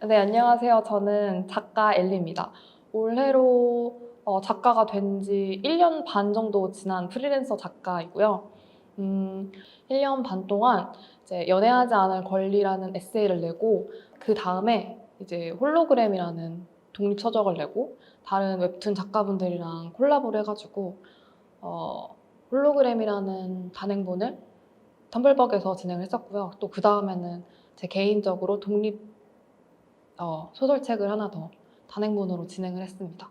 네, 안녕하세요. 저는 작가 엘리입니다. 올해로 작가가 된 지 1년 반 정도 지난 프리랜서 작가이고요. 1년 반 동안 이제 연애하지 않을 권리라는 에세이를 내고 그 다음에 이제 홀로그램이라는 독립서적을 내고 다른 웹툰 작가분들이랑 콜라보를 해가지고 홀로그램이라는 단행본을 텀블벅에서 진행을 했었고요. 또 그 다음에는 제 개인적으로 독립 소설책을 하나 더 단행본으로 진행을 했습니다.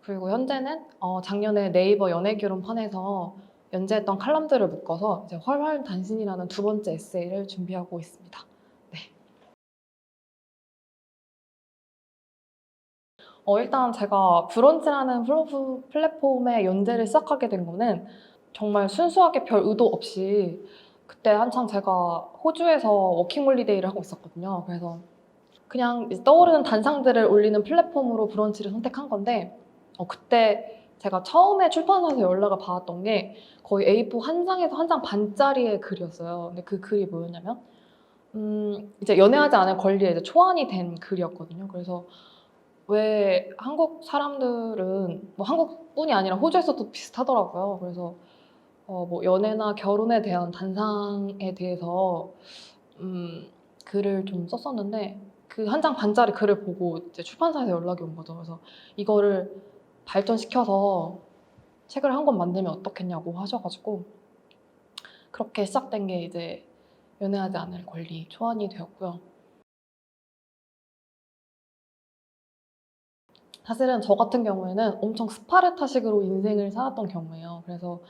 그리고 현재는 작년에 네이버 연애결혼판에서 연재했던 칼럼들을 묶어서 이제 훨훨 단신이라는 두 번째 에세이를 준비하고 있습니다. 네. 일단 제가 브런치라는 플랫폼의 연재를 시작하게 된 거는 정말 순수하게 별 의도 없이 그때 한창 제가 호주에서 워킹홀리데이를 하고 있었거든요. 그래서 그냥 이제 떠오르는 단상들을 올리는 플랫폼으로 브런치를 선택한 건데 그때 제가 처음에 출판사에서 연락을 받았던 게 거의 A4 한 장에서 한 장 반짜리의 글이었어요. 근데 그 글이 뭐였냐면 이제 연애하지 않을 권리에 이제 초안이 된 글이었거든요. 그래서 왜 한국 사람들은 뭐 한국뿐이 아니라 호주에서도 비슷하더라고요. 그래서 뭐 연애나 결혼에 대한 단상에 대해서 글을 좀 썼었는데 그 한 장 반짜리 글을 보고 이제 출판사에서 연락이 온 거죠. 그래서 이거를 발전시켜서 책을 한 권 만들면 어떻겠냐고 하셔가지고 그렇게 시작된 게 이제 연애하지 않을 권리 초안이 되었고요. 사실은 저 같은 경우에는 엄청 스파르타식으로 인생을 살았던 경우예요. 그래서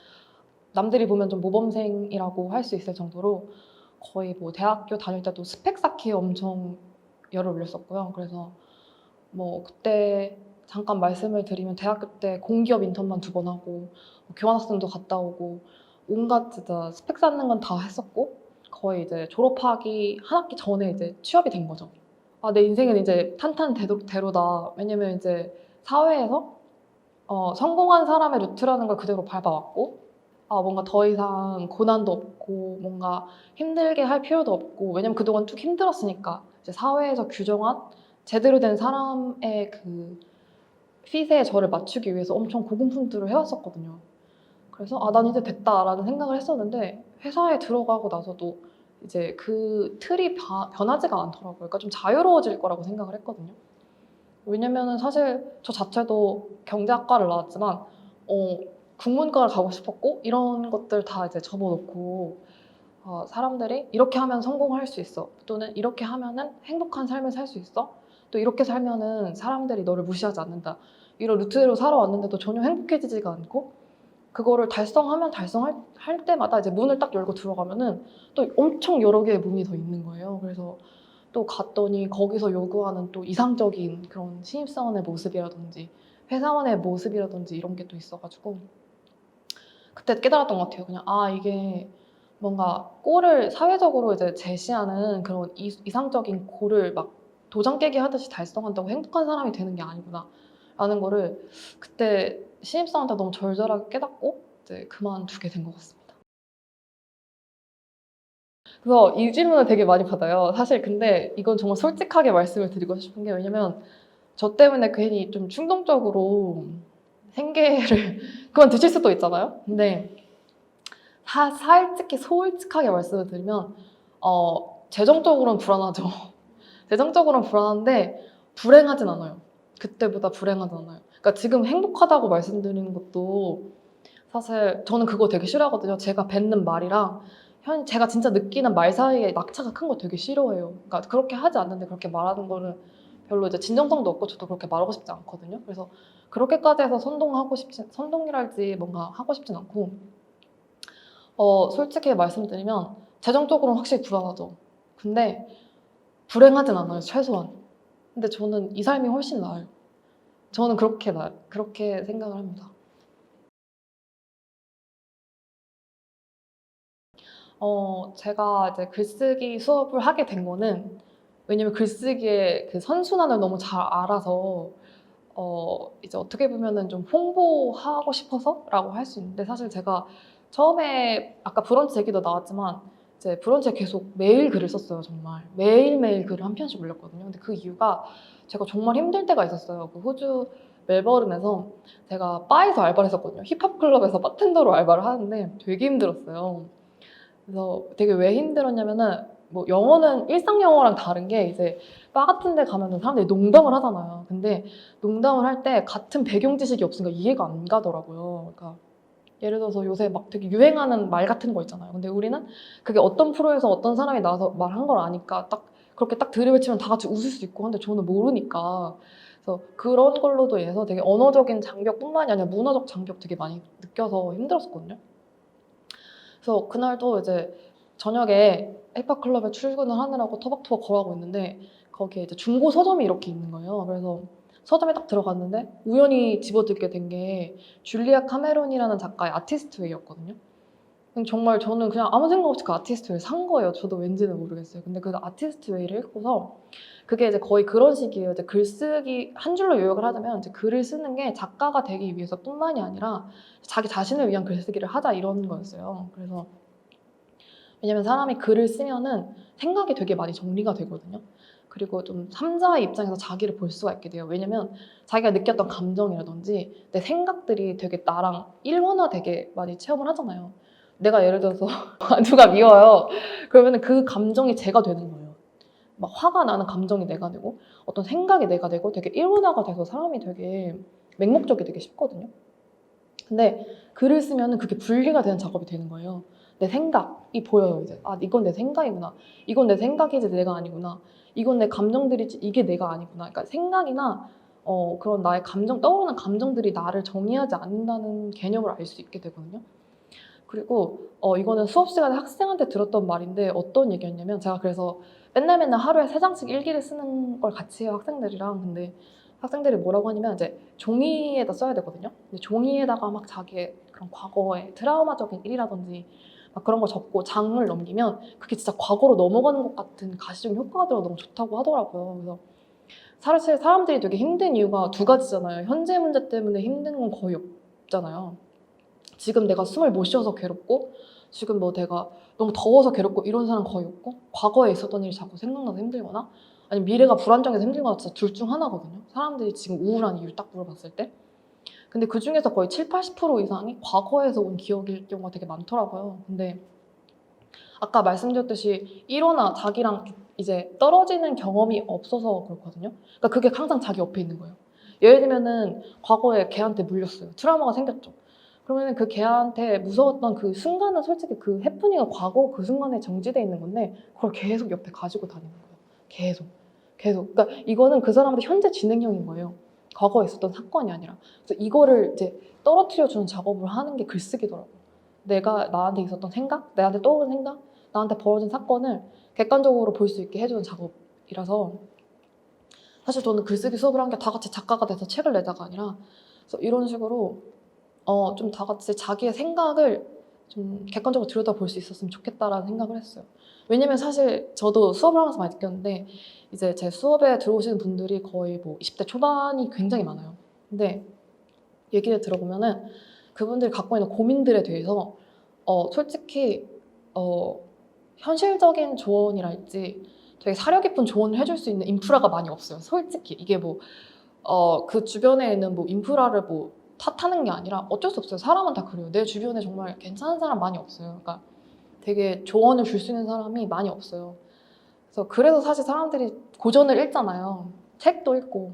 남들이 보면 좀 모범생이라고 할 수 있을 정도로 거의 뭐 대학교 다닐 때도 스펙 쌓기에 엄청 열을 올렸었고요. 그래서 뭐 그때 잠깐 말씀을 드리면 대학교 때 공기업 인턴만 2번 하고 교환학생도 갔다 오고 온갖 진짜 스펙 쌓는 건 다 했었고 거의 이제 졸업하기 한 학기 전에 이제 취업이 된 거죠. 아, 내 인생은 이제 탄탄대로다. 왜냐면 이제 사회에서 성공한 사람의 루트라는 걸 그대로 밟아왔고 뭔가 더 이상 고난도 없고 뭔가 힘들게 할 필요도 없고 왜냐면 그동안 쭉 힘들었으니까 이제 사회에서 규정한 제대로 된 사람의 그 핏에 저를 맞추기 위해서 엄청 고군분투를 해왔었거든요. 그래서 난 이제 됐다라는 생각을 했었는데 회사에 들어가고 나서도 이제 그 틀이 변하지가 않더라고요. 그러니까 좀 자유로워질 거라고 생각을 했거든요. 왜냐면은 사실 저 자체도 경제학과를 나왔지만 국문과를 가고 싶었고 이런 것들 다 이제 접어놓고 사람들이 이렇게 하면 성공할 수 있어 또는 이렇게 하면은 행복한 삶을 살 수 있어 또 이렇게 살면은 사람들이 너를 무시하지 않는다 이런 루트대로 살아왔는데도 전혀 행복해지지가 않고 그거를 달성하면 달성할 때마다 이제 문을 딱 열고 들어가면은 또 엄청 여러 개의 문이 더 있는 거예요. 그래서 또 갔더니 거기서 요구하는 또 이상적인 그런 신입사원의 모습이라든지 회사원의 모습이라든지 이런 게 또 있어가지고 그때 깨달았던 것 같아요. 그냥 이게 뭔가 골을 사회적으로 이제 제시하는 그런 이상적인 골을 막 도장 깨기 하듯이 달성한다고 행복한 사람이 되는 게 아니구나 라는 거를 그때 신입사원 때 너무 절절하게 깨닫고 이제 그만두게 된 것 같습니다. 그래서 이 질문을 되게 많이 받아요. 사실 근데 이건 정말 솔직하게 말씀을 드리고 싶은 게 왜냐면 저 때문에 괜히 좀 충동적으로 생계를 그만두실 수도 있잖아요. 근데 솔직하게 말씀을 드리면 재정적으로는 불안하죠. 재정적으로는 불안한데 불행하진 않아요. 그때보다 불행하진 않아요. 그러니까 지금 행복하다고 말씀드리는 것도 사실 저는 그거 되게 싫어하거든요. 제가 뱉는 말이랑 제가 진짜 느끼는 말 사이에 낙차가 큰 거 되게 싫어해요. 그러니까 그렇게 하지 않는데 그렇게 말하는 거는 별로 이제 진정성도 없고 저도 그렇게 말하고 싶지 않거든요. 그래서 그렇게까지 해서 선동이랄지 뭔가 하고 싶진 않고 솔직히 말씀드리면 재정적으로는 확실히 불안하죠. 근데 불행하진 않아요, 최소한. 근데 저는 이 삶이 훨씬 나아요. 저는 그렇게 생각을 합니다. 제가 이제 글쓰기 수업을 하게 된 거는 왜냐면 글쓰기의 그 선순환을 너무 잘 알아서 이제 어떻게 보면은 좀 홍보하고 싶어서라고 할 수 있는데 사실 제가 처음에 아까 브런치 얘기도 나왔지만 이제 브런치에 계속 매일 글을 썼어요. 정말 매일매일 글을 한 편씩 올렸거든요. 근데 그 이유가 제가 정말 힘들 때가 있었어요. 그 호주 멜버른에서 제가 바에서 알바를 했었거든요. 힙합 클럽에서 바텐더로 알바를 하는데 되게 힘들었어요. 그래서 되게 왜 힘들었냐면은 뭐 영어는 일상 영어랑 다른 게 이제 바 같은 데 가면은 사람들이 농담을 하잖아요. 근데 농담을 할 때 같은 배경 지식이 없으니까 이해가 안 가더라고요. 그러니까 예를 들어서 요새 막 되게 유행하는 말 같은 거 있잖아요. 근데 우리는 그게 어떤 프로에서 어떤 사람이 나와서 말한 걸 아니까 딱 그렇게 딱 들이뱉으면 다 같이 웃을 수 있고 한데 저는 모르니까 그래서 그런 걸로도 인해서 되게 언어적인 장벽뿐만이 아니라 문화적 장벽 되게 많이 느껴서 힘들었었거든요. 그래서 그날도 이제 저녁에 힙합 클럽에 출근을 하느라고 터벅터벅 걸어가고 있는데 거기에 이제 중고 서점이 이렇게 있는 거예요. 그래서 서점에 딱 들어갔는데 우연히 집어들게 된 게 줄리아 카메론이라는 작가의 아티스트웨이였거든요. 정말 저는 그냥 아무 생각 없이 그 아티스트웨이를 산 거예요. 저도 왠지는 모르겠어요. 근데 그 아티스트웨이를 읽고서 그게 이제 거의 그런 식이에요. 이제 글쓰기 한 줄로 요약을 하자면 이제 글을 쓰는 게 작가가 되기 위해서뿐만이 아니라 자기 자신을 위한 글쓰기를 하자 이런 거였어요. 그래서 왜냐면 사람이 글을 쓰면은 생각이 되게 많이 정리가 되거든요. 그리고 좀 삼자의 입장에서 자기를 볼 수가 있게 돼요. 왜냐면 자기가 느꼈던 감정이라든지 내 생각들이 되게 나랑 일원화되게 많이 체험을 하잖아요. 내가 예를 들어서 누가 미워요. 그러면 그 감정이 제가 되는 거예요. 막 화가 나는 감정이 내가 되고 어떤 생각이 내가 되고 되게 일원화가 돼서 사람이 되게 맹목적이 되게 쉽거든요. 근데 글을 쓰면은 그게 분리가 되는 작업이 되는 거예요. 내 생각이 보여요, 이제. 아, 이건 내 생각이구나. 이건 내 생각이지 내가 아니구나. 이건 내 감정들이지 이게 내가 아니구나. 그러니까 생각이나 그런 나의 감정, 떠오르는 감정들이 나를 정의하지 않는다는 개념을 알 수 있게 되거든요. 그리고 이거는 수업 시간에 학생한테 들었던 말인데 어떤 얘기였냐면 제가 그래서 맨날 하루에 3장씩 일기를 쓰는 걸 같이 해요, 학생들이랑. 근데 학생들이 뭐라고 하냐면 이제 종이에다 써야 되거든요. 근데 종이에다가 막 자기의 그런 과거의 트라우마적인 일이라든지 막 그런 걸 적고 장을 넘기면 그게 진짜 과거로 넘어가는 것 같은 가시적 효과가 들어 너무 좋다고 하더라고요. 그래서 사실 사람들이 되게 힘든 이유가 두 가지잖아요. 현재 문제 때문에 힘든 건 거의 없잖아요. 지금 내가 숨을 못 쉬어서 괴롭고 지금 뭐 내가 너무 더워서 괴롭고 이런 사람 거의 없고 과거에 있었던 일이 자꾸 생각나서 힘들거나 아니면 미래가 불안정해서 힘들거나 진짜 둘 중 하나거든요. 사람들이 지금 우울한 이유를 딱 물어봤을 때. 근데 그 중에서 거의 7, 80% 이상이 과거에서 온 기억일 경우가 되게 많더라고요. 근데 아까 말씀드렸듯이 일어나 자기랑 이제 떨어지는 경험이 없어서 그렇거든요. 그러니까 그게 항상 자기 옆에 있는 거예요. 예를 들면은 과거에 걔한테 물렸어요. 트라우마가 생겼죠. 그러면은 그 걔한테 무서웠던 그 순간은 솔직히 그 해프닝은 과거 그 순간에 정지돼 있는 건데 그걸 계속 옆에 가지고 다니는 거예요. 계속. 계속. 그러니까 이거는 그 사람한테 현재 진행형인 거예요. 과거에 있었던 사건이 아니라. 그래서 이거를 이제 떨어뜨려주는 작업을 하는 게 글쓰기더라고요. 내가 나한테 있었던 생각, 나한테 떠오른 생각, 나한테 벌어진 사건을 객관적으로 볼 수 있게 해주는 작업이라서 사실 저는 글쓰기 수업을 한 게 다 같이 작가가 돼서 책을 내자가 아니라 그래서 이런 식으로 좀 다 같이 자기의 생각을 좀 객관적으로 들여다볼 수 있었으면 좋겠다라는 생각을 했어요. 왜냐면 사실 저도 수업을 하면서 많이 느꼈는데 이제 제 수업에 들어오시는 분들이 거의 뭐 20대 초반이 굉장히 많아요. 근데 얘기를 들어보면은 그분들이 갖고 있는 고민들에 대해서 솔직히 현실적인 조언이랄지 되게 사려 깊은 조언을 해줄 수 있는 인프라가 많이 없어요. 솔직히 이게 뭐 그 주변에 있는 뭐 인프라를 뭐 탓하는 게 아니라 어쩔 수 없어요. 사람은 다 그래요. 내 주변에 정말 괜찮은 사람 많이 없어요. 그러니까 되게 조언을 줄 수 있는 사람이 많이 없어요. 그래서 사실 사람들이 고전을 읽잖아요. 책도 읽고.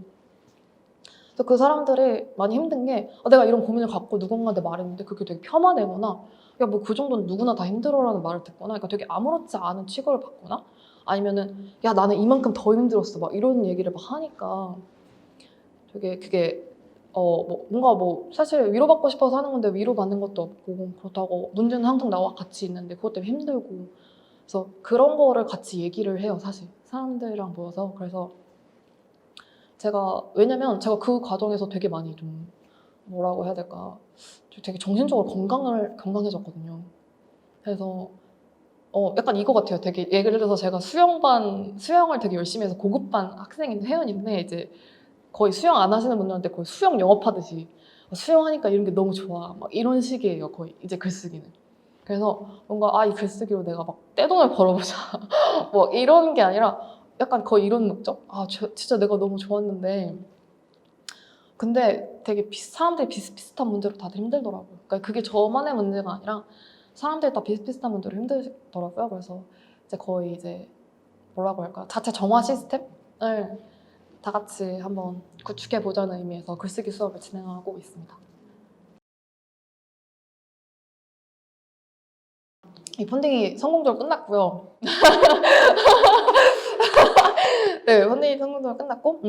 그래서 그 사람들이 많이 힘든 게 내가 이런 고민을 갖고 누군가한테 말했는데 그게 되게 폄하되거나 야 뭐 그 정도는 누구나 다 힘들어라는 말을 듣거나 그러니까 되게 아무렇지 않은 취급을 받거나 아니면은 야 나는 이만큼 더 힘들었어 막 이런 얘기를 막 하니까 되게 그게 뭐 뭔가 뭐 사실 위로받고 싶어서 하는 건데 위로받는 것도 없고 그렇다고 문제는 항상 나와 같이 있는데 그것 때문에 힘들고 그래서 그런 거를 같이 얘기를 해요 사실 사람들이랑 모여서 그래서 왜냐면 제가 그 과정에서 되게 많이 좀 뭐라고 해야 될까 되게 정신적으로 건강해졌거든요. 그래서 약간 이거 같아요. 되게 예를 들어서 제가 수영을 되게 열심히 해서 고급반 학생인 회원인데 이제 거의 수영 안 하시는 분들한테 거의 수영 영업하듯이 수영하니까 이런 게 너무 좋아 막 이런 식이에요. 거의 이제 글쓰기는. 그래서 뭔가 이 글쓰기로 내가 막 떼돈을 벌어보자 뭐 이런 게 아니라 약간 거의 이런 목적? 진짜 내가 너무 좋았는데 근데 되게 사람들이 비슷비슷한 문제로 다들 힘들더라고요. 그러니까 그게 저만의 문제가 아니라 사람들이 다 비슷비슷한 문제로 힘들더라고요. 그래서 이제 거의 이제 뭐라고 할까요? 자체 정화 시스템을 다 같이 한번 구축해보자는 의미에서 글쓰기 수업을 진행하고 있습니다. 이 펀딩이 성공적으로 끝났고요. 네, 펀딩이 성공적으로 끝났고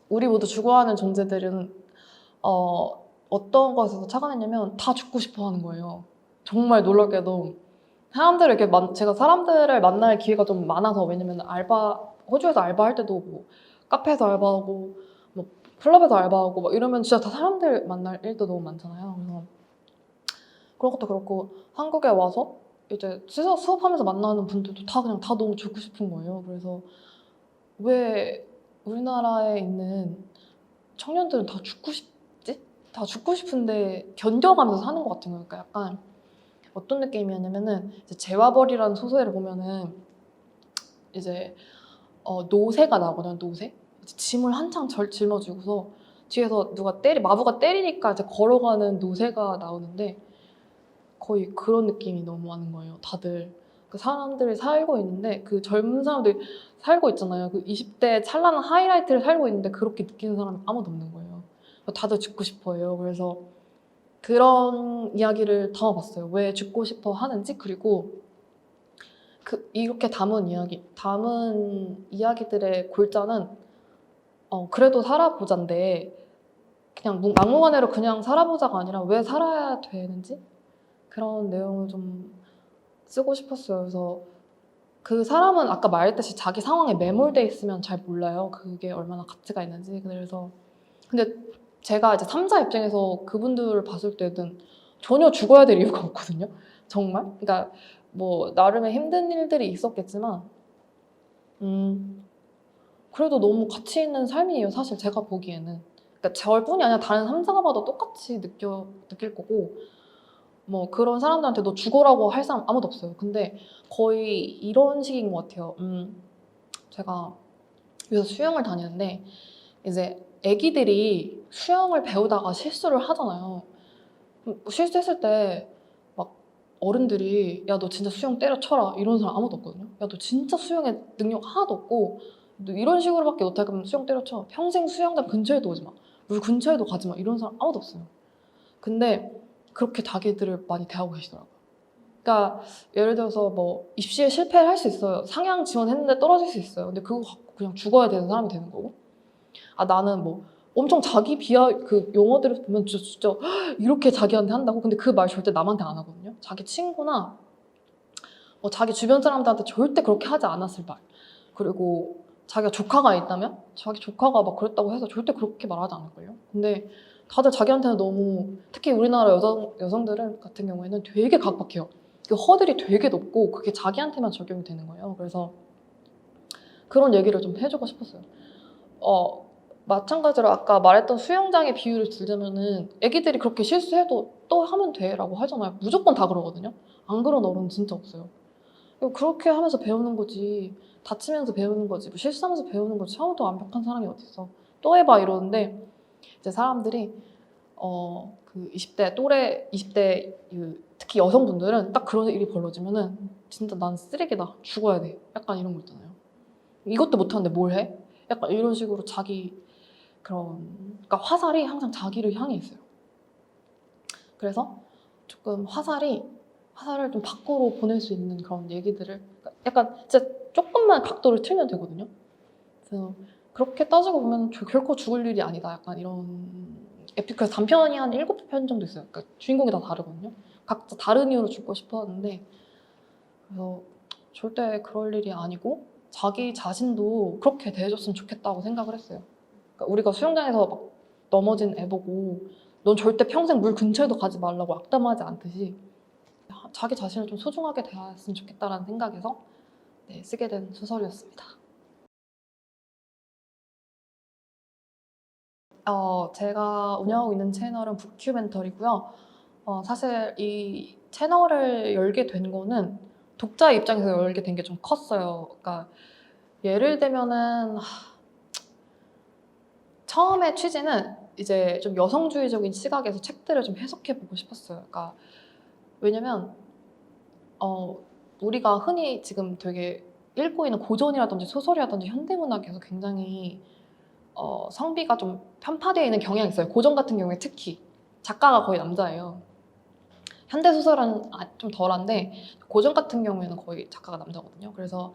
우리 모두 죽어가는 존재들은 어떤 것에서 착안했냐면 다 죽고 싶어 하는 거예요. 정말 놀랍게도 사람들을 이렇게 제가 사람들을 만날 기회가 좀 많아서 왜냐면 호주에서 알바할 때도 뭐 카페에서 알바하고 뭐 클럽에서 알바하고 막 이러면 진짜 다 사람들 만날 일도 너무 많잖아요. 그래서 그런 것도 그렇고 한국에 와서 이제 수업하면서 만나는 분들도 그냥 다 너무 죽고 싶은 거예요. 그래서 왜 우리나라에 있는 청년들은 다 죽고 싶지? 다 죽고 싶은데 견뎌가면서 사는 것 같은 거예요. 그러니까 약간 어떤 느낌이었냐면은 이제 재와벌이라는 소설을 보면은 이제 노새가 나거든요. 노새 짐을 한창 짊어지고서 뒤에서 마부가 때리니까 이제 걸어가는 노새가 나오는데 거의 그런 느낌이 너무 많은 거예요. 다들 그 사람들이 살고 있는데 그 젊은 사람들이 살고 있잖아요. 그 20대 찬란한 하이라이트를 살고 있는데 그렇게 느끼는 사람이 아무도 없는 거예요. 다들 죽고 싶어해요. 그래서 그런 이야기를 담아봤어요. 왜 죽고 싶어 하는지 그리고 이렇게 담은 이야기들의 골자는 그래도 살아보자인데 그냥 막무가내로 그냥 살아보자가 아니라 왜 살아야 되는지 그런 내용을 좀 쓰고 싶었어요. 그래서 그 사람은 아까 말했듯이 자기 상황에 매몰돼 있으면 잘 몰라요. 그게 얼마나 가치가 있는지. 그래서 근데 제가 이제 3자 입장에서 그분들을 봤을 때는 전혀 죽어야 될 이유가 없거든요. 정말. 그러니까 뭐 나름의 힘든 일들이 있었겠지만 그래도 너무 가치 있는 삶이에요. 사실 제가 보기에는. 그러니까 저뿐이 아니라 다른 3자가 봐도 똑같이 느낄 거고 뭐 그런 사람들한테 너 죽어라고 할 사람 아무도 없어요. 근데 거의 이런 식인 것 같아요. 제가 요새 수영을 다니는데 이제 애기들이 수영을 배우다가 실수를 하잖아요. 실수했을 때 막 어른들이 야 너 진짜 수영 때려쳐라 이런 사람 아무도 없거든요. 야 너 진짜 수영에 능력 하나도 없고 너 이런 식으로밖에 못할 거면 수영 때려쳐. 평생 수영장 근처에도 오지 마. 물 근처에도 가지 마. 이런 사람 아무도 없어요. 근데 그렇게 자기들을 많이 대하고 계시더라고요. 그러니까 예를 들어서 뭐 입시에 실패를 할 수 있어요. 상향 지원했는데 떨어질 수 있어요. 근데 그거 갖고 그냥 죽어야 되는 사람이 되는 거고. 나는 뭐 엄청 자기 그 용어들을 보면 진짜 이렇게 자기한테 한다고? 근데 그 말 절대 남한테 안 하거든요. 자기 친구나 자기 주변 사람들한테 절대 그렇게 하지 않았을 말. 그리고 자기가 조카가 있다면 자기 조카가 막 그랬다고 해서 절대 그렇게 말하지 않을걸요. 근데 다들 자기한테는 너무 특히 우리나라 여성들은 같은 경우에는 되게 각박해요. 그 허들이 되게 높고 그게 자기한테만 적용이 되는 거예요. 그래서 그런 얘기를 좀 해주고 싶었어요. 마찬가지로 아까 말했던 수영장의 비유를 들자면은 애기들이 그렇게 실수해도 또 하면 돼라고 하잖아요. 무조건 다 그러거든요. 안 그런 어른 진짜 없어요. 그렇게 하면서 배우는 거지. 다치면서 배우는 거지. 뭐 실수하면서 배우는 거지. 처음부터 완벽한 사람이 어딨어. 또 해봐 이러는데 이제 사람들이 그 20대 특히 여성분들은 딱 그런 일이 벌어지면은 진짜 난 쓰레기다. 죽어야 돼. 약간 이런 거 있잖아요. 이것도 못하는데 뭘 해? 약간 이런 식으로 그러니까 화살이 항상 자기를 향해 있어요. 그래서 조금 화살을 좀 밖으로 보낼 수 있는 그런 얘기들을 약간 진짜 조금만 각도를 틀면 되거든요. 그래서 그렇게 따지고 보면 결코 죽을 일이 아니다. 약간 이런 에픽에서 단편이 한 7편 정도 있어요. 그러니까 주인공이 다 다르거든요. 각자 다른 이유로 죽고 싶어 하는데 그래서 절대 그럴 일이 아니고 자기 자신도 그렇게 대해줬으면 좋겠다고 생각을 했어요. 그러니까 우리가 수영장에서 막 넘어진 애 보고 넌 절대 평생 물 근처에도 가지 말라고 악담하지 않듯이 자기 자신을 좀 소중하게 대했으면 좋겠다라는 생각에서 쓰게 된 소설이었습니다. 제가 운영하고 있는 채널은 북큐멘터리고요. 사실 이 채널을 열게 된 거는 독자 입장에서 열게 된 게 좀 컸어요. 그러니까 예를 들면은 처음에 취지는 이제 좀 여성주의적인 시각에서 책들을 좀 해석해보고 싶었어요. 그러니까 왜냐면 우리가 흔히 지금 되게 읽고 있는 고전이라든지 소설이라든지 현대문학에서 굉장히 성비가 좀 편파되어 있는 경향이 있어요. 고전 같은 경우에 특히 작가가 거의 남자예요. 현대소설은 좀 덜한데 고전 같은 경우에는 거의 작가가 남자거든요. 그래서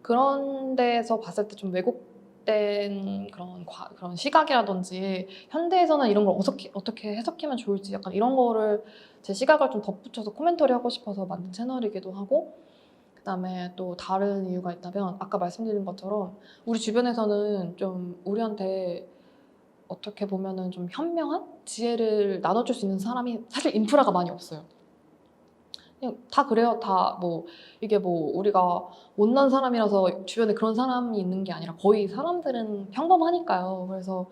그런 데서 봤을 때 좀 왜곡된 그런 시각이라든지 현대에서는 이런 걸 어떻게 해석하면 좋을지 약간 이런 거를 제 시각을 좀 덧붙여서 코멘터리 하고 싶어서 만든 채널이기도 하고, 그다음에 또 다른 이유가 있다면 아까 말씀드린 것처럼 우리 주변에서는 좀 우리한테 어떻게 보면은 좀 현명한 지혜를 나눠줄 수 있는 사람이 사실 인프라가 많이 없어요. 그냥 다 그래요. 다 뭐 이게 뭐 우리가 못난 사람이라서 주변에 그런 사람이 있는 게 아니라 거의 사람들은 평범하니까요. 그래서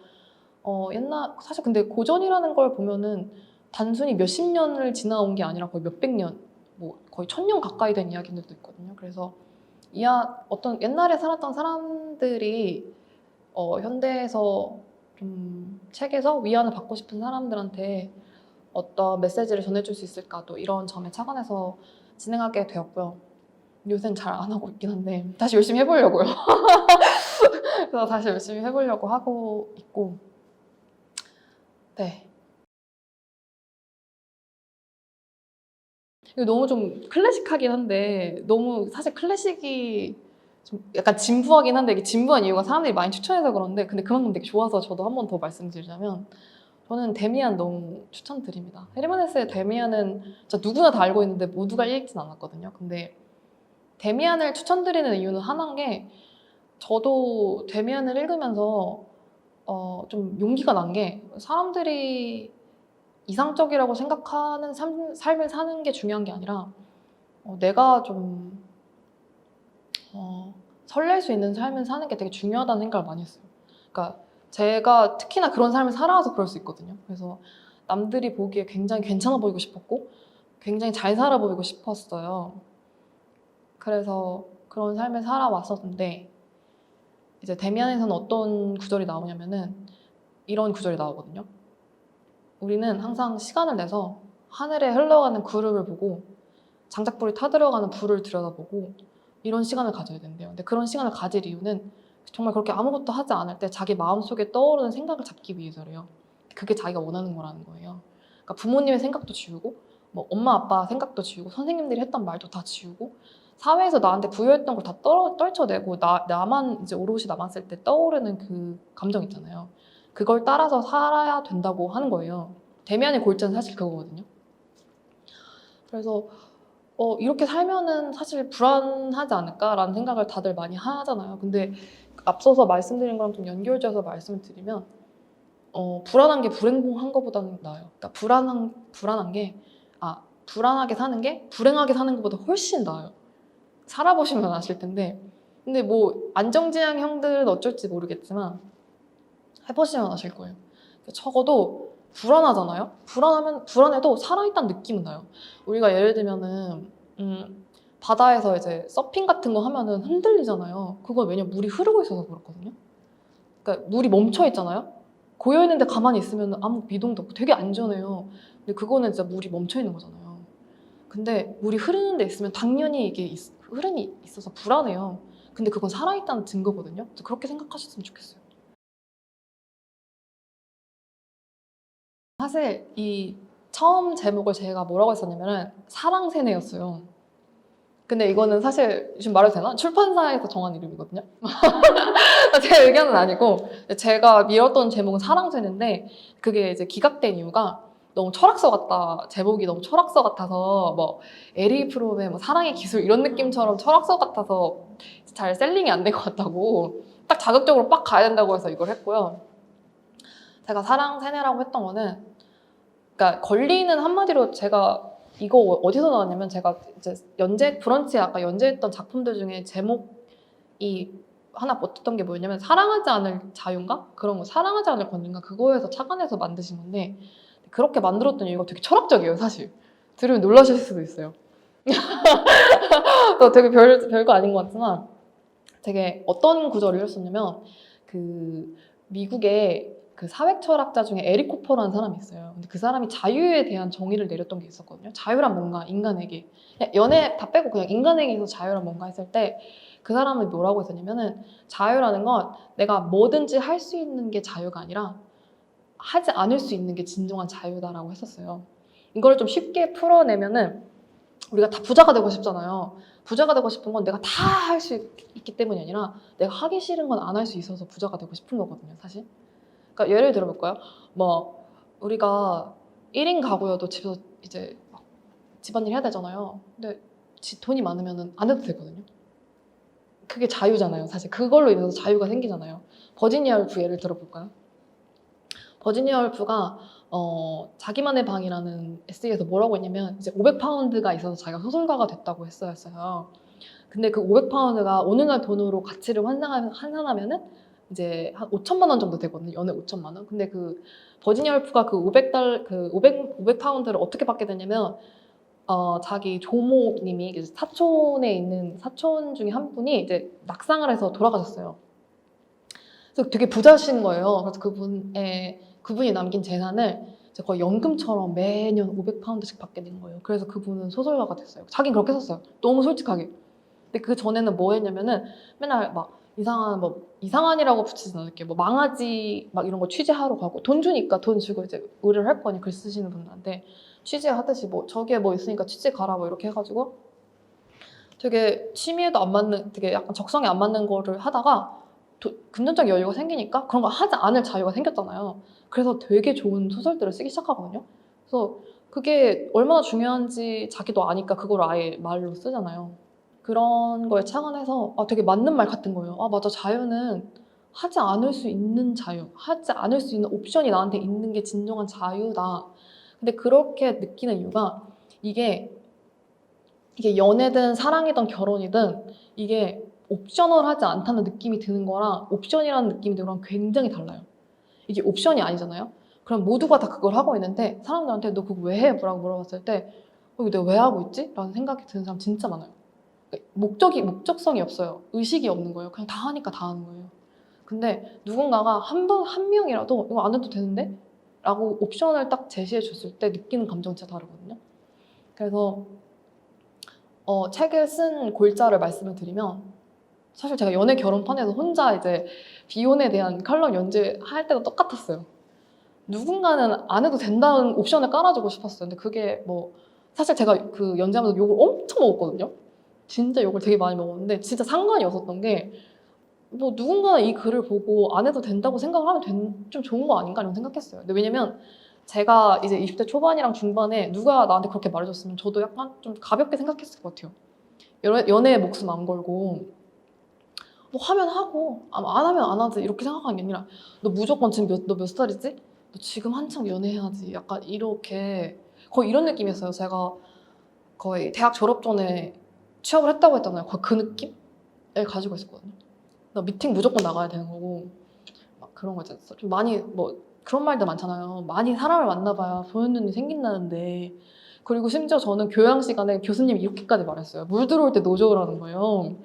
옛날 사실 근데 고전이라는 걸 보면은 단순히 몇십 년을 지나온 게 아니라 거의 몇백 년, 뭐 거의 1000년 가까이 된 이야기들도 있거든요. 그래서 어떤 옛날에 살았던 사람들이 현대에서 좀 책에서 위안을 받고 싶은 사람들한테 어떤 메시지를 전해줄 수 있을까, 또 이런 점에 착안해서 진행하게 되었고요. 요새는 잘 안 하고 있긴 한데 다시 열심히 해보려고요. 그래서 다시 열심히 해보려고 하고 있고, 네. 이거 너무 좀 클래식하긴 한데 너무 사실 클래식이 좀 약간 진부하긴 한데, 이게 진부한 이유가 사람들이 많이 추천해서 그런데 근데 그만큼 되게 좋아서 저도 한 번 더 말씀드리자면 저는 데미안 너무 추천드립니다. 헤르만 헤세의 데미안은 진짜 누구나 다 알고 있는데 모두가 읽진 않았거든요. 근데 데미안을 추천드리는 이유는 하나인 게, 저도 데미안을 읽으면서 좀 용기가 난 게, 사람들이 이상적이라고 생각하는 삶을 사는 게 중요한 게 아니라 내가 좀 설렐 수 있는 삶을 사는 게 되게 중요하다는 생각을 많이 했어요. 그러니까 제가 특히나 그런 삶을 살아와서 그럴 수 있거든요. 그래서 남들이 보기에 굉장히 괜찮아 보이고 싶었고 굉장히 잘 살아 보이고 싶었어요. 그래서 그런 삶을 살아왔었는데, 이제 데미안에서는 어떤 구절이 나오냐면은 이런 구절이 나오거든요. 우리는 항상 시간을 내서 하늘에 흘러가는 구름을 보고 장작불이 타들어가는 불을 들여다보고 이런 시간을 가져야 된대요. 근데 그런 시간을 가질 이유는 정말 그렇게 아무것도 하지 않을 때 자기 마음속에 떠오르는 생각을 잡기 위해서래요. 그게 자기가 원하는 거라는 거예요. 그러니까 부모님의 생각도 지우고, 뭐 엄마 아빠 생각도 지우고, 선생님들이 했던 말도 다 지우고, 사회에서 나한테 부여했던 걸 다 떨쳐내고 나만 이제 오롯이 남았을 때 떠오르는 그 감정 있잖아요. 그걸 따라서 살아야 된다고 하는 거예요. 대면의 골자는 사실 그거거든요. 그래서 이렇게 살면은 사실 불안하지 않을까라는 생각을 다들 많이 하잖아요. 근데 앞서서 말씀드린 거랑 좀 연결지어서 말씀을 드리면 불안한 게 불행한 것보다는 나아요. 그러니까 불안한 게 불안하게 사는 게 불행하게 사는 것보다 훨씬 나아요. 살아보시면 아실 텐데, 근데 뭐 안정지향 형들은 어쩔지 모르겠지만 해보시면 아실 거예요. 적어도 불안하잖아요. 불안해도 살아있다는 느낌은 나요. 우리가 예를 들면은 바다에서 이제 서핑 같은 거 하면은 흔들리잖아요. 그건 왜냐면 물이 흐르고 있어서 그렇거든요. 그러니까 물이 멈춰 있잖아요. 고여 있는데 가만히 있으면 아무 미동도 없고 되게 안전해요. 근데 그거는 진짜 물이 멈춰 있는 거잖아요. 근데 물이 흐르는 데 있으면 당연히 이게 흐름이 있어서 불안해요. 근데 그건 살아있다는 증거거든요. 그렇게 생각하셨으면 좋겠어요. 사실 이 처음 제목을 제가 뭐라고 했었냐면은 사랑세네였어요. 근데 이거는 사실 지금 말해도 되나? 출판사에서 정한 이름이거든요. 제 의견은 아니고 제가 미뤘던 제목은 사랑세네인데, 그게 이제 기각된 이유가 너무 철학서 같다. 제목이 너무 철학서 같아서 뭐 에리 프롬의 뭐 사랑의 기술 이런 느낌처럼 철학서 같아서 잘 셀링이 안 된 것 같다고 딱 자극적으로 빡 가야 된다고 해서 이걸 했고요. 제가 사랑세네라고 했던 거는, 그러니까 권리는 한마디로 제가 이거 어디서 나왔냐면, 제가 이제 브런치에 아까 연재했던 작품들 중에 제목이 하나 붙었던 게 뭐였냐면 사랑하지 않을 자유인가? 그런 거, 사랑하지 않을 권리인가? 그거에서 착안해서 만드신 건데, 그렇게 만들었던 이유가 되게 철학적이에요, 사실. 들으면 놀라실 수도 있어요. 되게 별거 아닌 것 같지만 되게 어떤 구절을 읽었었냐면 그 미국의 그 사회 철학자 중에 에릭 코퍼라는 사람이 있어요. 근데 그 사람이 자유에 대한 정의를 내렸던 게 있었거든요. 자유란 뭔가 인간에게 그냥 연애 다 빼고 그냥 인간에게 있어서 자유란 뭔가 했을 때 그 사람은 뭐라고 했었냐면은 자유라는 건 내가 뭐든지 할 수 있는 게 자유가 아니라 하지 않을 수 있는 게 진정한 자유다라고 했었어요. 이걸 좀 쉽게 풀어내면은 우리가 다 부자가 되고 싶잖아요. 부자가 되고 싶은 건 내가 다 할 수 있기 때문이 아니라 내가 하기 싫은 건 안 할 수 있어서 부자가 되고 싶은 거거든요, 사실. 그러니까 예를 들어볼까요? 뭐 우리가 1인 가구여도 집에서 이제 막 집안일 해야 되잖아요. 근데 돈이 많으면 안 해도 되거든요. 그게 자유잖아요, 사실. 그걸로 인해서 자유가 생기잖아요. 버지니아 울프 예를 들어볼까요? 버지니아 울프가 자기만의 방이라는 에세이에서 뭐라고 했냐면 이제 500파운드가 있어서 자기가 소설가가 됐다고 했어요. 근데 그 500파운드가 오늘날 돈으로 가치를 환산하면은 이제 한 5천만 원 정도 되거든요. 연애 5천만 원. 근데 그 버지니아 울프가 그 500파운드를 어떻게 받게 되냐면 자기 조모님이 이제 사촌에 있는 사촌 중에 한 분이 이제 낙상을 해서 돌아가셨어요. 그래서 되게 부자신 거예요. 그래서 그분이 남긴 재산을 이제 거의 연금처럼 매년 500파운드씩 받게 된 거예요. 그래서 그분은 소설가가 됐어요. 자긴 그렇게 썼어요. 너무 솔직하게. 근데 그 전에는 뭐 했냐면은 맨날 막 이상한이라고 붙이진 않을게요. 뭐 망아지 막 이런 거 취재하러 가고 돈 주니까 돈 주고 이제 의뢰를 할 거니 글 쓰시는 분들한테 취재하듯이 뭐 저기에 뭐 있으니까 취재 가라 뭐 이렇게 해가지고 되게 취미에도 안 맞는 되게 약간 적성에 안 맞는 거를 하다가 금전적 여유가 생기니까 그런 거 하지 않을 자유가 생겼잖아요. 그래서 되게 좋은 소설들을 쓰기 시작하거든요. 그래서 그게 얼마나 중요한지 자기도 아니까 그걸 아예 말로 쓰잖아요. 그런 거에 착안해서 되게 맞는 말 같은 거예요. 맞아. 자유는 하지 않을 수 있는 자유. 하지 않을 수 있는 옵션이 나한테 있는 게 진정한 자유다. 근데 그렇게 느끼는 이유가 이게 연애든 사랑이든 결혼이든 이게 옵셔널하지 않다는 느낌이 드는 거랑 옵션이라는 느낌이 드는 거랑 굉장히 달라요. 이게 옵션이 아니잖아요. 그럼 모두가 다 그걸 하고 있는데 사람들한테 너 그거 왜 해? 뭐라고 물어봤을 때 이거 내가 왜 하고 있지? 라는 생각이 드는 사람 진짜 많아요. 목적성이 없어요. 의식이 없는 거예요. 그냥 다 하니까 다 하는 거예요. 근데 누군가가 한 명이라도 이거 안 해도 되는데? 라고 옵션을 딱 제시해 줬을 때 느끼는 감정이 진짜 다르거든요. 그래서 책을 쓴 골자를 말씀을 드리면 사실 제가 연애 결혼판에서 혼자 이제 비혼에 대한 칼럼 연재할 때도 똑같았어요. 누군가는 안 해도 된다는 옵션을 깔아주고 싶었어요. 근데 그게 뭐 사실 제가 그 연재하면서 욕을 엄청 먹었거든요. 진짜 욕을 되게 많이 먹었는데 진짜 상관이 없었던 게 뭐 누군가는 이 글을 보고 안 해도 된다고 생각을 하면 좀 좋은 거 아닌가 이런 생각했어요. 근데 왜냐면 제가 이제 20대 초반이랑 중반에 누가 나한테 그렇게 말해줬으면 저도 약간 좀 가볍게 생각했을 것 같아요. 연애에 목숨 안 걸고 뭐 하면 하고 안 하면 안 하지 이렇게 생각하는 게 아니라 너 무조건 지금 너 몇 살이지? 너 지금 한창 연애해야지 약간 이렇게 거의 이런 느낌이었어요. 제가 거의 대학 졸업 전에 취업을 했다고 했잖아요. 거의 그 느낌을 가지고 있었거든요. 나 미팅 무조건 나가야 되는 거고 막 그런 거 있잖아요. 좀 많이 뭐 그런 말도 많잖아요. 많이 사람을 만나봐야 보는 눈이 생긴다는데 그리고 심지어 저는 교양 시간에 교수님이 이렇게까지 말했어요. 물 들어올 때 노저으라는 거예요.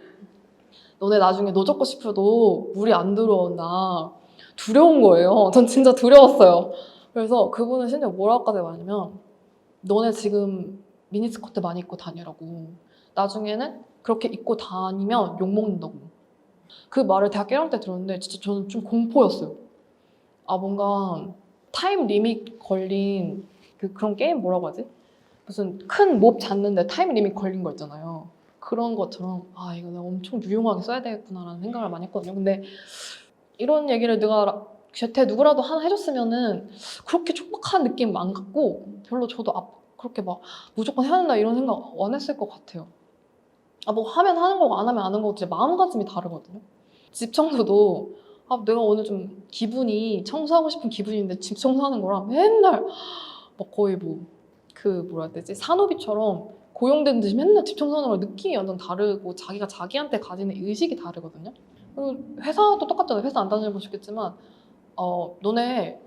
너네 나중에 노 젓고 싶어도 물이 안 들어온다. 두려운 거예요. 전 진짜 두려웠어요. 그래서 그분은 심지어 뭐라고까지 말하냐면 너네 지금 미니스커트 많이 입고 다니라고. 나중에는 그렇게 입고 다니면 욕먹는다고. 그 말을 대학교 1학년 때 들었는데 진짜 저는 좀 공포였어요. 뭔가 타임 리밋 걸린 그런 게임 뭐라고 하지? 무슨 큰 몹 잡는데 타임 리밋 걸린 거 있잖아요. 그런 것처럼 이거 내가 엄청 유용하게 써야 되겠구나라는 생각을 많이 했거든요. 근데 이런 얘기를 곁에 누구라도 하나 해줬으면은 그렇게 촉박한 느낌 안 갖고 별로 저도 그렇게 막 무조건 해야 된다 이런 생각 안 했을 것 같아요. 뭐 하면 하는 거고 안 하면 안 하는 거고 진짜 마음가짐이 다르거든요. 집 청소도 내가 오늘 좀 청소하고 싶은 기분인데 집 청소하는 거랑 맨날 막 거의 뭐라 해야 되지? 산호비처럼 고용된 듯이 맨날 집 청소하는 거 느낌이 완전 다르고 자기가 자기한테 가지는 의식이 다르거든요. 그리고 회사도 똑같잖아요. 회사 안 다녀보셨겠지만 너네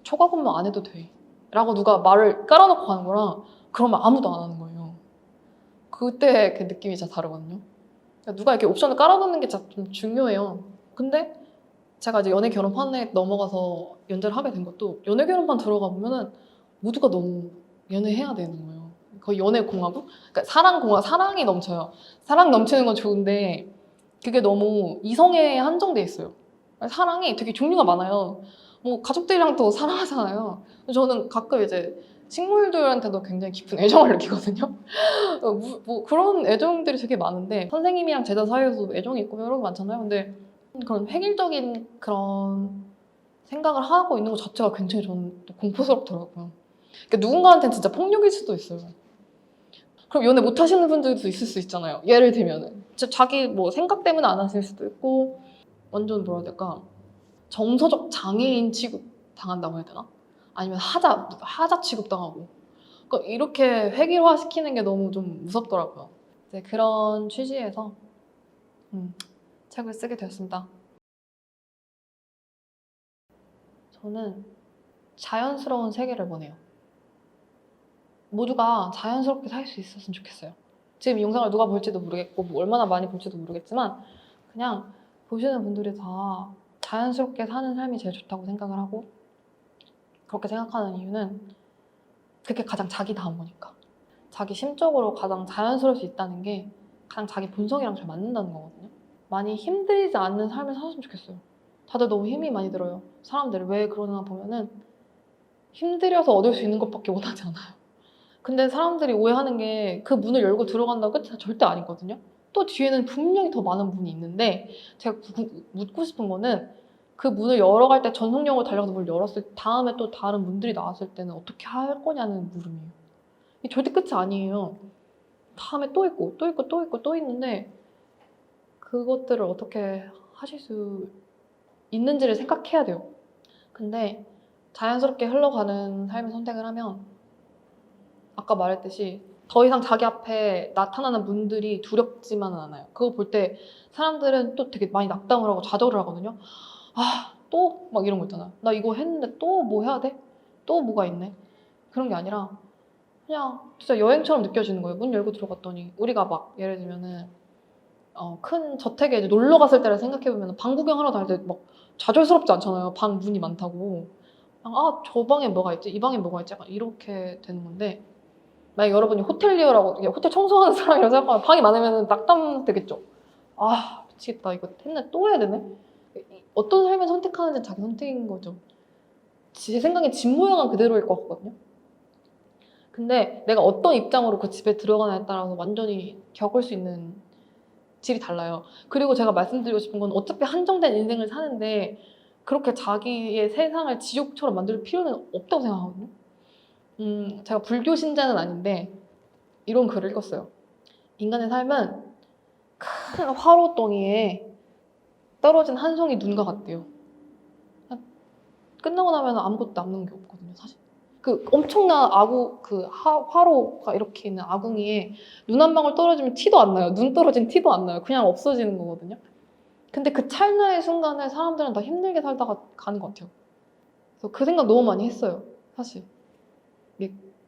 초과 근무 안 해도 돼 라고 누가 말을 깔아놓고 가는 거랑 그러면 아무도 안 하는 거예요. 그때 그 느낌이 진짜 다르거든요. 그러니까 누가 이렇게 옵션을 깔아놓는 게 진짜 좀 중요해요. 근데 제가 이제 연애 결혼판에 넘어가서 연재를 하게 된 것도 연애 결혼판 들어가 보면은 모두가 너무 연애해야 되는 거예요. 거의 연애 공화국? 그러니까 사랑 공화, 사랑이 넘쳐요. 사랑 넘치는 건 좋은데 그게 너무 이성에 한정돼 있어요. 사랑이 되게 종류가 많아요. 뭐 가족들이랑도 사랑하잖아요. 저는 가끔 이제 식물들한테도 굉장히 깊은 애정을 느끼거든요. 뭐 그런 애정들이 되게 많은데 선생님이랑 제자 사이에서도 애정이 있고 여러 개 많잖아요. 근데 그런 획일적인 그런 생각을 하고 있는 것 자체가 굉장히 저는 또 공포스럽더라고요. 그러니까 누군가한테는 진짜 폭력일 수도 있어요. 그럼 연애 못 하시는 분들도 있을 수 있잖아요. 예를 들면은 자기 뭐 생각 때문에 안 하실 수도 있고 완전 뭐라 해야 될까 정서적 장애인 취급 당한다고 해야 되나? 아니면 하자 취급 당하고 그러니까 이렇게 획일화 시키는 게 너무 좀 무섭더라고요. 이제 그런 취지에서 책을 쓰게 되었습니다. 저는 자연스러운 세계를 원해요. 모두가 자연스럽게 살 수 있었으면 좋겠어요. 지금 이 영상을 누가 볼지도 모르겠고 뭐 얼마나 많이 볼지도 모르겠지만 그냥 보시는 분들이 다 자연스럽게 사는 삶이 제일 좋다고 생각을 하고 그렇게 생각하는 이유는 그게 가장 자기다운 거니까. 자기 심적으로 가장 자연스러울 수 있다는 게 가장 자기 본성이랑 잘 맞는다는 거거든요. 많이 힘들지 않는 삶을 살았으면 좋겠어요. 다들 너무 힘이 많이 들어요. 사람들이 왜 그러나 보면은 힘들여서 얻을 수 있는 것밖에 원하지 않아요. 근데 사람들이 오해하는 게 그 문을 열고 들어간다고 끝이 절대 아니거든요. 또 뒤에는 분명히 더 많은 문이 있는데 제가 묻고 싶은 거는 그 문을 열어갈 때 전속력을 달려서 문을 열었을 다음에 또 다른 문들이 나왔을 때는 어떻게 할 거냐는 물음이에요. 이게 절대 끝이 아니에요. 다음에 또 있고 또 있고 또 있고 또 있는데 그것들을 어떻게 하실 수 있는지를 생각해야 돼요. 근데 자연스럽게 흘러가는 삶을 선택을 하면 아까 말했듯이 더 이상 자기 앞에 나타나는 분들이 두렵지만은 않아요. 그거 볼 때 사람들은 또 되게 많이 낙담을 하고 좌절을 하거든요. 아, 또? 막 이런 거 있잖아. 나 이거 했는데 또 뭐 해야 돼? 또 뭐가 있네? 그런 게 아니라 그냥 진짜 여행처럼 느껴지는 거예요. 문 열고 들어갔더니 우리가 막 예를 들면은 큰 저택에 이제 놀러 갔을 때를 생각해보면 방 구경하러 다닐 때 막 좌절스럽지 않잖아요. 방 문이 많다고. 아, 저 방에 뭐가 있지? 이 방에 뭐가 있지? 약간 이렇게 되는 건데 만약 여러분이 호텔리어라고 호텔 청소하는 사람이라고 생각하면 방이 많으면 낙담 되겠죠. 아 미치겠다 이거 했네 또 해야 되네. 어떤 삶을 선택하는지 자기 선택인 거죠. 제 생각엔 집 모양은 그대로일 것 같거든요. 근데 내가 어떤 입장으로 그 집에 들어가냐에 따라서 완전히 겪을 수 있는 질이 달라요. 그리고 제가 말씀드리고 싶은 건 어차피 한정된 인생을 사는데 그렇게 자기의 세상을 지옥처럼 만들 필요는 없다고 생각하거든요. 제가 불교 신자는 아닌데 이런 글을 읽었어요. 인간의 삶은 큰 화로덩이에 떨어진 한 송이 눈과 같대요. 끝나고 나면 아무것도 남는 게 없거든요, 사실. 그 엄청난 화로가 이렇게 있는 아궁이에 눈 한 방울 떨어지면 티도 안 나요. 눈 떨어진 티도 안 나요. 그냥 없어지는 거거든요. 근데 그 찰나의 순간에 사람들은 다 힘들게 살다가 가는 것 같아요. 그래서 그 생각 너무 많이 했어요, 사실.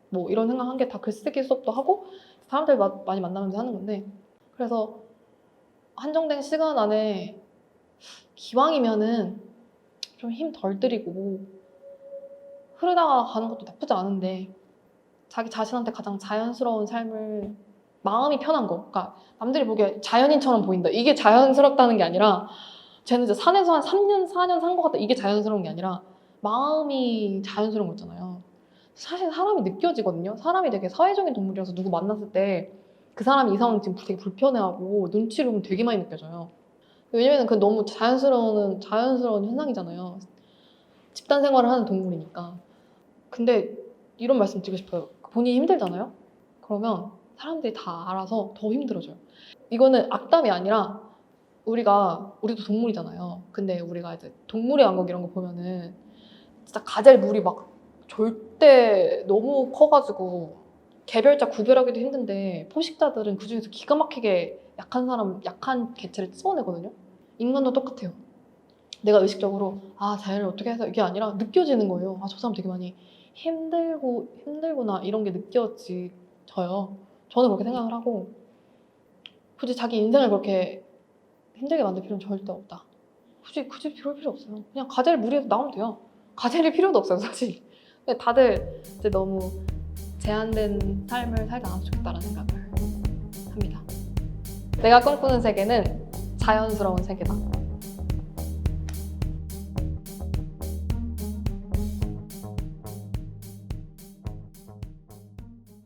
뭐 이런 생각 한 게 다 글쓰기 수업도 하고 사람들 많이 만나면서 하는 건데 그래서 한정된 시간 안에 기왕이면은 좀 힘 덜 들이고 흐르다가 가는 것도 나쁘지 않은데 자기 자신한테 가장 자연스러운 삶을 마음이 편한 거 그러니까 남들이 보기에 자연인처럼 보인다 이게 자연스럽다는 게 아니라 쟤는 이제 산에서 한 3년 4년 산 것 같다 이게 자연스러운 게 아니라 마음이 자연스러운 거잖아요. 사실 사람이 느껴지거든요. 사람이 되게 사회적인 동물이라서 누구 만났을 때 그 사람이 이상은 지금 되게 불편해하고 눈치를 보면 되게 많이 느껴져요. 왜냐면 그 너무 자연스러운 현상이잖아요. 집단 생활을 하는 동물이니까. 근데 이런 말씀 드리고 싶어요. 본인이 힘들잖아요? 그러면 사람들이 다 알아서 더 힘들어져요. 이거는 악담이 아니라 우리도 동물이잖아요. 근데 우리가 이제 동물의 왕국 이런 거 보면은 진짜 가젤물이 막 절대 너무 커가지고 개별자 구별하기도 힘든데 포식자들은 그중에서 기가 막히게 약한 개체를 찝어내거든요. 인간도 똑같아요. 내가 의식적으로 자연을 어떻게 해서 이게 아니라 느껴지는 거예요. 저 사람 되게 많이 힘들구나 이런 게 느껴져요. 저는 그렇게 생각을 하고 굳이 자기 인생을 그렇게 힘들게 만들 필요는 절대 없다. 굳이 그럴 필요 없어요. 그냥 가젤 무리해서 나오면 돼요. 가젤일 필요도 없어요, 사실. 근데 다들 이제 너무 제한된 삶을 살지 않았으면 좋겠다는 생각을 합니다. 내가 꿈꾸는 세계는 자연스러운 세계다.